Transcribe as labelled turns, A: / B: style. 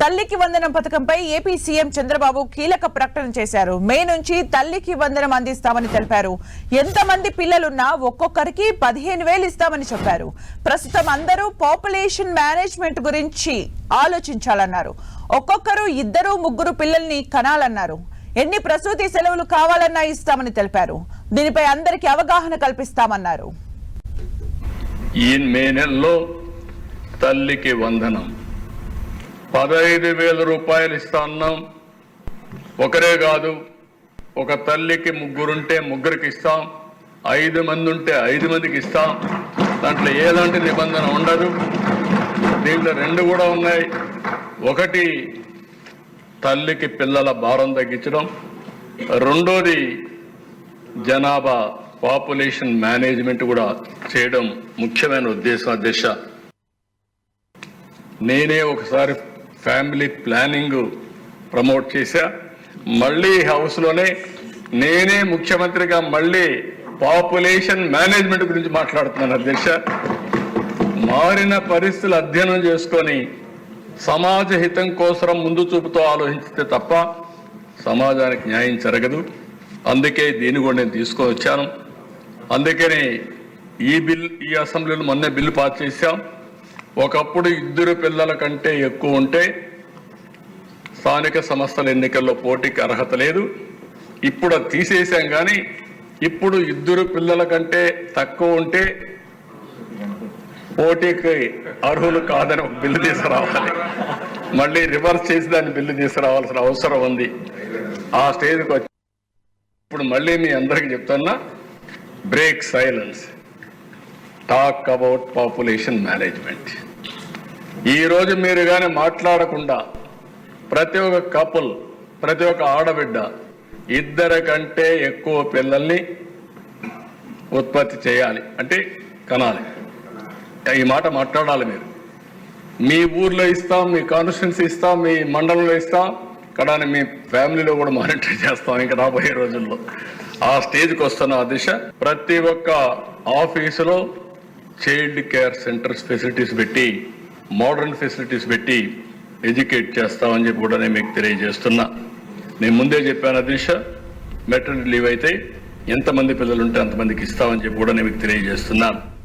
A: తల్లికి వందనం పథకంపై AP CM Chandrababu కీలక ప్రకటన చేశారు. మే నుంచి తల్లికి వందనం అందిస్తామని తెలిపారు. ఎంతమంది పిల్లలున్నా ఒక్కొక్కరికి 15,000 ఇస్తామని చెప్పారు. ప్రస్తుతం అందరూ పాపులేషన్ మేనేజ్మెంట్ గురించి ఆలోచించాలన్నారు. ఒక్కొక్కరు 2-3 పిల్లల్ని కనాలన్నారు. ఎన్ని ప్రసూతి సెలవులు కావాలన్నా ఇస్తామని తెలిపారు. దీనిపై అందరికీ అవగాహన కల్పిస్తామన్నారు.
B: ఈ మే నెలలో తల్లికి వందనం 15,000 రూపాయలు ఇస్తా ఉన్నాం. ఒకరే కాదు, ఒక తల్లికి 3 ఉంటే 3కి ఇస్తాం, 5 మంది ఉంటే 5 మందికి ఇస్తాం. దాంట్లో ఏలాంటి నిబంధన ఉండదు. దీంట్లో 2 కూడా ఉన్నాయి. ఒకటి తల్లికి పిల్లల భారం తగ్గించడం, రెండోది జనాభా పాపులేషన్ మేనేజ్మెంట్ కూడా చేయడం ముఖ్యమైన ఉద్దేశం. అధ్యక్ష, నేనే ఒకసారి ఫ్యామిలీ ప్లానింగ్ ప్రమోట్ చేశా. మళ్ళీ హౌస్లోనే నేనే ముఖ్యమంత్రిగా మళ్ళీ పాపులేషన్ మేనేజ్మెంట్ గురించి మాట్లాడుతున్నాను. అధ్యక్ష, మారిన పరిస్థితులు అధ్యయనం చేసుకొని సమాజ హితం కోసం ముందు చూపుతో ఆలోచిస్తే తప్ప సమాజానికి న్యాయం జరగదు. అందుకే దీన్ని కూడా నేను తీసుకొని వచ్చాను. అందుకని ఈ అసెంబ్లీలో మొన్నే బిల్లు పాస్ చేశాం. ఒకప్పుడు 2 పిల్లల కంటే ఎక్కువ ఉంటే స్థానిక సంస్థల ఎన్నికల్లో పోటీకి అర్హత లేదు. ఇప్పుడు అది తీసేసాం. కానీ ఇప్పుడు 2 పిల్లల కంటే తక్కువ ఉంటే పోటీకి అర్హులు కాదని ఒక బిల్లు తీసుకురావాలి. మళ్ళీ రివర్స్ చేసి దాన్ని బిల్లు తీసుకురావాల్సిన అవసరం ఉంది. ఆ స్టేజ్కి వచ్చి ఇప్పుడు మళ్ళీ మీ అందరికీ చెప్తున్నా, break silence, talk about population management. ఈరోజు మీరు కానీ మాట్లాడకుండా ప్రతి ఒక్క కపుల్, ప్రతి ఒక్క ఆడబిడ్డ 2 కంటే ఎక్కువ పిల్లల్ని ఉత్పత్తి చేయాలి అంటే కనాలి. ఈ మాట మాట్లాడాలి. మీరు మీ ఊర్లో ఇస్తాం, మీ కాన్స్టిట్యున్సీ ఇస్తాం, మీ మండలంలో ఇస్తాం, కానీ మీ ఫ్యామిలీలో కూడా మానిటర్ చేస్తాం ఇంకా రాబోయే రోజుల్లో. ఆ స్టేజ్కి వస్తున్న దిశ. ప్రతి ఒక్క ఆఫీసులో చైల్డ్ కేర్ సెంటర్స్ ఫెసిలిటీస్ పెట్టి, మోడర్న్ ఫెసిలిటీస్ పెట్టి ఎడ్యుకేట్ చేస్తామని చెప్పి కూడా నేను మీకు తెలియజేస్తున్నా. నేను ముందే చెప్పాను దిశ, మెటర్నిటీ లీవ్ అయితే ఎంతమంది పిల్లలు ఉంటే అంతమందికి ఇస్తామని చెప్పి కూడా నేను మీకు తెలియజేస్తున్నాను.